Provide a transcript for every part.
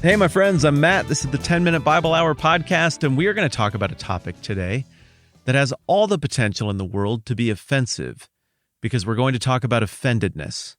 Hey, my friends, I'm Matt. This is the 10-Minute Bible Hour podcast, and we are going to talk about a topic today that has all the potential in the world to be offensive, because we're going to talk about offendedness.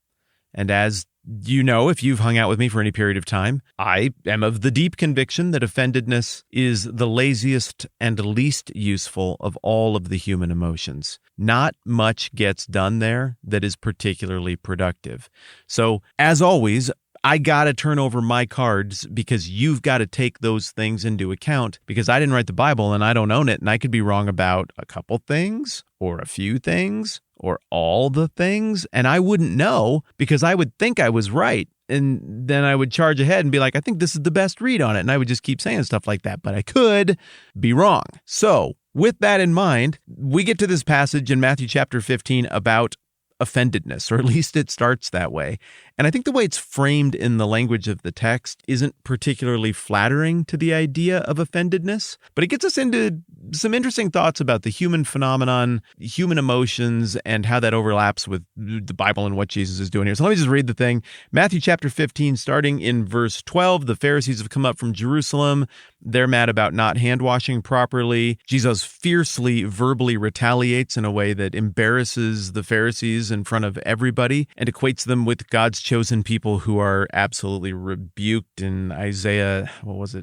And as you know, if you've hung out with me for any period of time, I am of the deep conviction that offendedness is the laziest and least useful of all of the human emotions. Not much gets done there that is particularly productive. So, as always, I got to turn over my cards because you've got to take those things into account, because I didn't write the Bible and I don't own it, and I could be wrong about a couple things or a few things or all the things, and I wouldn't know because I would think I was right. And then I would charge ahead and be like, I think this is the best read on it. And I would just keep saying stuff like that, but I could be wrong. So with that in mind, we get to this passage in Matthew chapter 15 about offendedness, or at least it starts that way. And I think the way it's framed in the language of the text isn't particularly flattering to the idea of offendedness, but it gets us into some interesting thoughts about the human phenomenon, human emotions, and how that overlaps with the Bible and what Jesus is doing here. So let me just read the thing. Matthew chapter 15, starting in verse 12, the Pharisees have come up from Jerusalem. They're mad about not hand washing properly. Jesus fiercely verbally retaliates in a way that embarrasses the Pharisees in front of everybody and equates them with God's chosen people who are absolutely rebuked in Isaiah,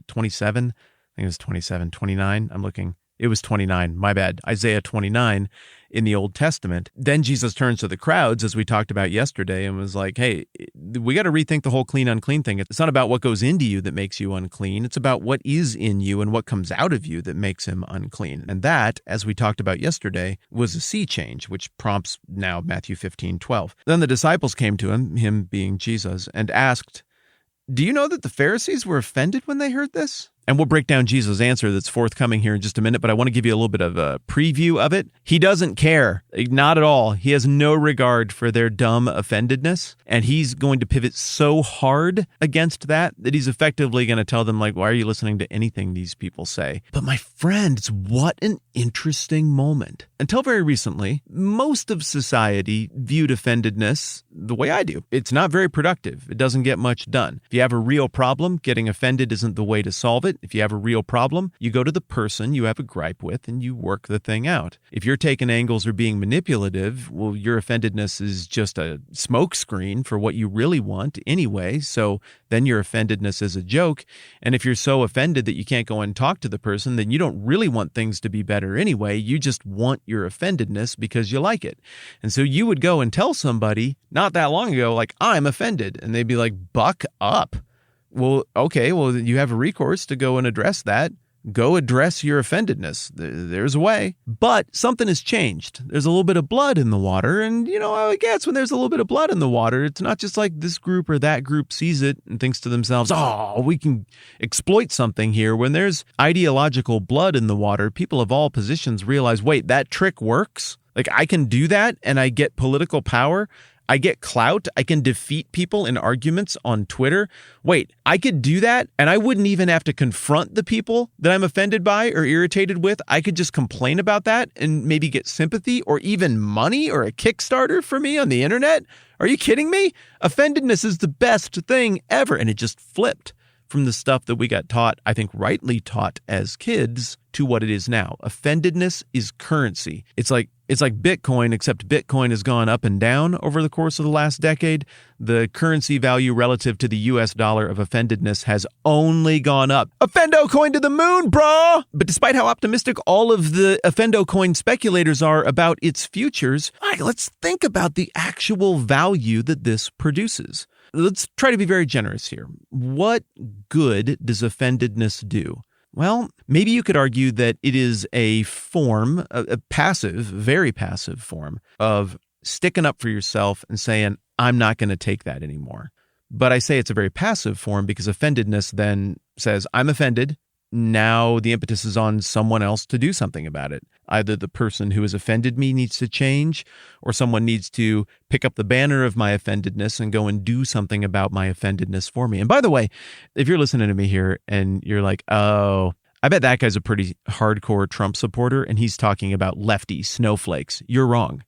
27? I think it was 27, 29. I'm looking. It was 29. My bad. Isaiah 29 in the Old Testament. Then Jesus turns to the crowds, as we talked about yesterday, and was like, hey, we got to rethink the whole clean, unclean thing. It's not about what goes into you that makes you unclean. It's about what is in you and what comes out of you that makes him unclean. And that, as we talked about yesterday, was a sea change, which prompts now Matthew 15:12. Then the disciples came to him being Jesus, and asked, do you know that the Pharisees were offended when they heard this? And we'll break down Jesus' answer that's forthcoming here in just a minute, but I want to give you a little bit of a preview of it. He doesn't care. Not at all. He has no regard for their dumb offendedness, and he's going to pivot so hard against that he's effectively going to tell them, like, why are you listening to anything these people say? But my friends, what an interesting moment. Until very recently, most of society viewed offendedness the way I do. It's not very productive. It doesn't get much done. If you have a real problem, getting offended isn't the way to solve it. If you have a real problem, you go to the person you have a gripe with and you work the thing out. If you're taking angles or being manipulative, well, your offendedness is just a smokescreen for what you really want anyway, so then your offendedness is a joke. And if you're so offended that you can't go and talk to the person, then you don't really want things to be better anyway. You just want your offendedness because you like it. And so you would go and tell somebody not that long ago, like, I'm offended. And they'd be like, buck up. Well, okay, well, you have a recourse to go and address that. Go address your offendedness. There's a way. But something has changed. There's a little bit of blood in the water. And you know how it gets when there's a little bit of blood in the water. It's not just like this group or that group sees it and thinks to themselves, oh, we can exploit something here. When there's ideological blood in the water, people of all positions realize, wait, that trick works? Like, I can do that and I get political power? I get clout. I can defeat people in arguments on Twitter. Wait, I could do that and I wouldn't even have to confront the people that I'm offended by or irritated with. I could just complain about that and maybe get sympathy or even money or a Kickstarter for me on the internet. Are you kidding me? Offendedness is the best thing ever. And it just flipped from the stuff that we got taught, I think rightly taught as kids, to what it is now. Offendedness is currency. It's like Bitcoin, except Bitcoin has gone up and down over the course of the last decade. The currency value relative to the US dollar of offendedness has only gone up. Offendocoin to the moon, bro! But despite how optimistic all of the Offendocoin speculators are about its futures, let's think about the actual value that this produces. Let's try to be very generous here. What good does offendedness do? Well, maybe you could argue that it is a form, a passive, very passive form of sticking up for yourself and saying, I'm not going to take that anymore. But I say it's a very passive form because offendedness then says, I'm offended. Now the impetus is on someone else to do something about it. Either the person who has offended me needs to change, or someone needs to pick up the banner of my offendedness and go and do something about my offendedness for me. And by the way, if you're listening to me here and you're like, oh, I bet that guy's a pretty hardcore Trump supporter and he's talking about lefty snowflakes, you're wrong.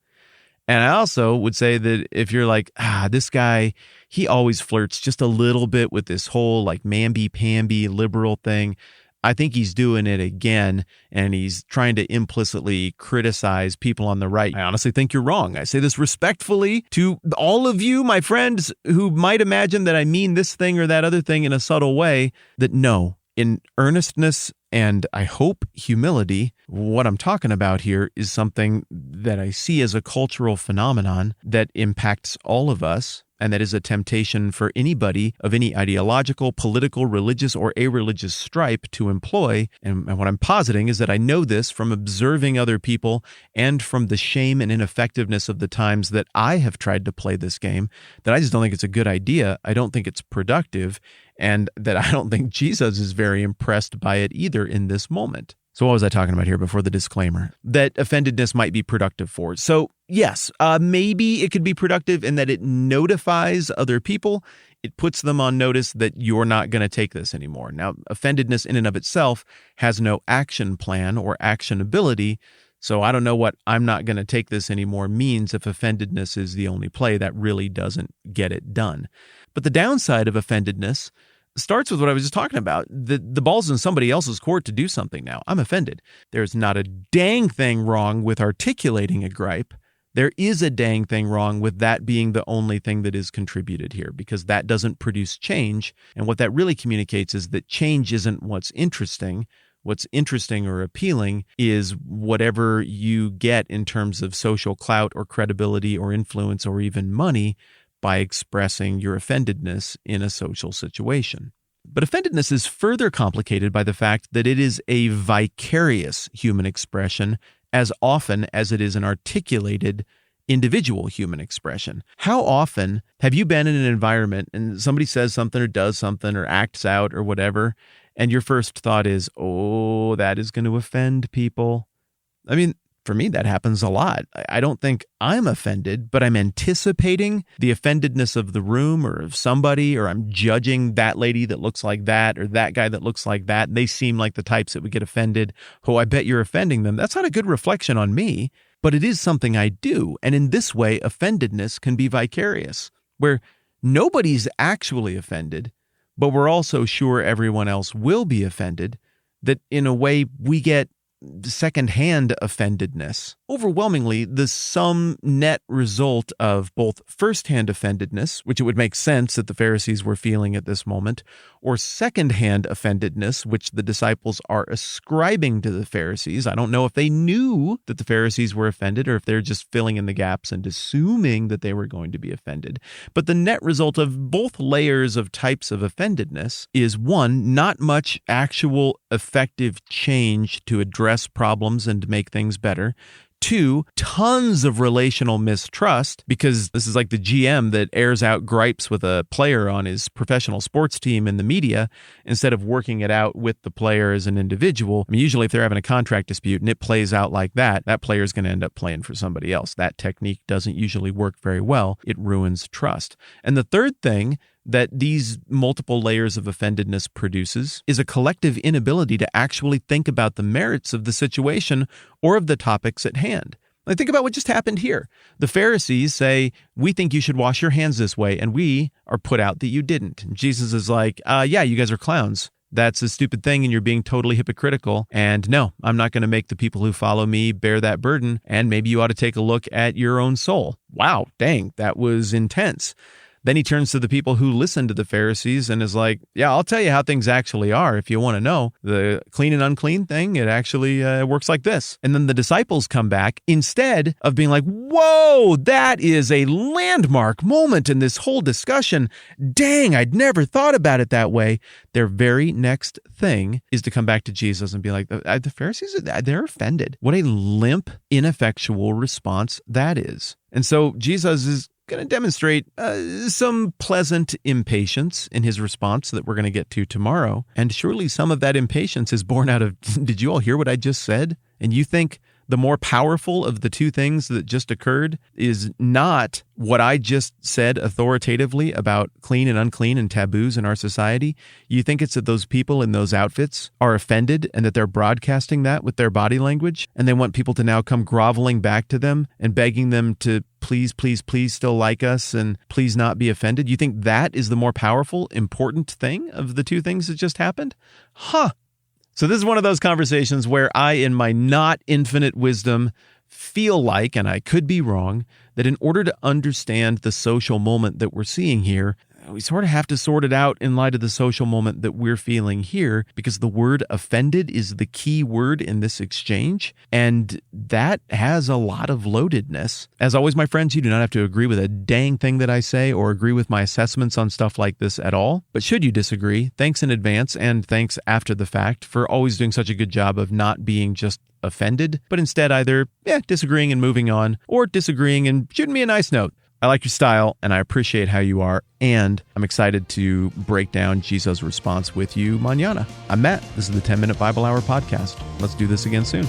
And I also would say that if you're like, this guy, he always flirts just a little bit with this whole like mamby-pamby liberal thing. I think he's doing it again, and he's trying to implicitly criticize people on the right. I honestly think you're wrong. I say this respectfully to all of you, my friends, who might imagine that I mean this thing or that other thing in a subtle way, that no, in earnestness and I hope humility, what I'm talking about here is something that I see as a cultural phenomenon that impacts all of us, and that is a temptation for anybody of any ideological, political, religious, or a-religious stripe to employ. And what I'm positing is that I know this from observing other people and from the shame and ineffectiveness of the times that I have tried to play this game, that I just don't think it's a good idea. I don't think it's productive, and that I don't think Jesus is very impressed by it either in this moment. So what was I talking about here before the disclaimer? That offendedness might be productive for. So yes, maybe it could be productive in that it notifies other people. It puts them on notice that you're not going to take this anymore. Now, offendedness in and of itself has no action plan or actionability. So I don't know what I'm not going to take this anymore means if offendedness is the only play. That really doesn't get it done. But the downside of offendedness starts with what I was just talking about. The ball's in somebody else's court to do something now. I'm offended. There's not a dang thing wrong with articulating a gripe. There is a dang thing wrong with that being the only thing that is contributed here, because that doesn't produce change. And what that really communicates is that change isn't what's interesting. What's interesting or appealing is whatever you get in terms of social clout or credibility or influence or even money by expressing your offendedness in a social situation. But offendedness is further complicated by the fact that it is a vicarious human expression as often as it is an articulated individual human expression. How often have you been in an environment and somebody says something or does something or acts out or whatever, and your first thought is, oh, that is going to offend people? I mean, for me, that happens a lot. I don't think I'm offended, but I'm anticipating the offendedness of the room or of somebody, or I'm judging that lady that looks like that or that guy that looks like that. They seem like the types that would get offended. Oh, I bet you're offending them. That's not a good reflection on me, but it is something I do. And in this way, offendedness can be vicarious, where nobody's actually offended, but we're also sure everyone else will be offended, that in a way we get secondhand offendedness. Overwhelmingly, the sum net result of both firsthand offendedness, which it would make sense that the Pharisees were feeling at this moment, or secondhand offendedness, which the disciples are ascribing to the Pharisees. I don't know if they knew that the Pharisees were offended or if they're just filling in the gaps and assuming that they were going to be offended. But the net result of both layers of types of offendedness is, one, not much actual effective change to address problems and to make things better. Two, tons of relational mistrust, because this is like the GM that airs out gripes with a player on his professional sports team in the media instead of working it out with the player as an individual. I mean, usually if they're having a contract dispute and it plays out like that, that player is going to end up playing for somebody else. That technique doesn't usually work very well. It ruins trust. And the third thing that these multiple layers of offendedness produces is a collective inability to actually think about the merits of the situation or of the topics at hand. Like, think about what just happened here. The Pharisees say, we think you should wash your hands this way, and we are put out that you didn't. And Jesus is like, yeah, you guys are clowns. That's a stupid thing, and you're being totally hypocritical. And no, I'm not going to make the people who follow me bear that burden, and maybe you ought to take a look at your own soul. Wow, dang, that was intense. Then he turns to the people who listen to the Pharisees and is like, yeah, I'll tell you how things actually are if you want to know. The clean and unclean thing, it actually works like this. And then the disciples come back instead of being like, whoa, that is a landmark moment in this whole discussion. Dang, I'd never thought about it that way. Their very next thing is to come back to Jesus and be like, the Pharisees, they're offended. What a limp, ineffectual response that is. And so Jesus is going to demonstrate some pleasant impatience in his response that we're going to get to tomorrow. And surely some of that impatience is born out of, did you all hear what I just said? And you think The more powerful of the two things that just occurred is not what I just said authoritatively about clean and unclean and taboos in our society. You think it's that those people in those outfits are offended and that they're broadcasting that with their body language, and they want people to now come groveling back to them and begging them to please, please, please still like us and please not be offended. You think that is the more powerful, important thing of the two things that just happened? Huh. So this is one of those conversations where I, in my not infinite wisdom, feel like, and I could be wrong, that in order to understand the social moment that we're seeing here, we sort of have to sort it out in light of the social moment that we're feeling here, because the word offended is the key word in this exchange, and that has a lot of loadedness. As always, my friends, you do not have to agree with a dang thing that I say or agree with my assessments on stuff like this at all. But should you disagree, thanks in advance and thanks after the fact for always doing such a good job of not being just offended, but instead either disagreeing and moving on, or disagreeing and shooting me a nice note. I like your style, and I appreciate how you are, and I'm excited to break down Jesus' response with you mañana. I'm Matt. This is the 10-Minute Bible Hour podcast. Let's do this again soon.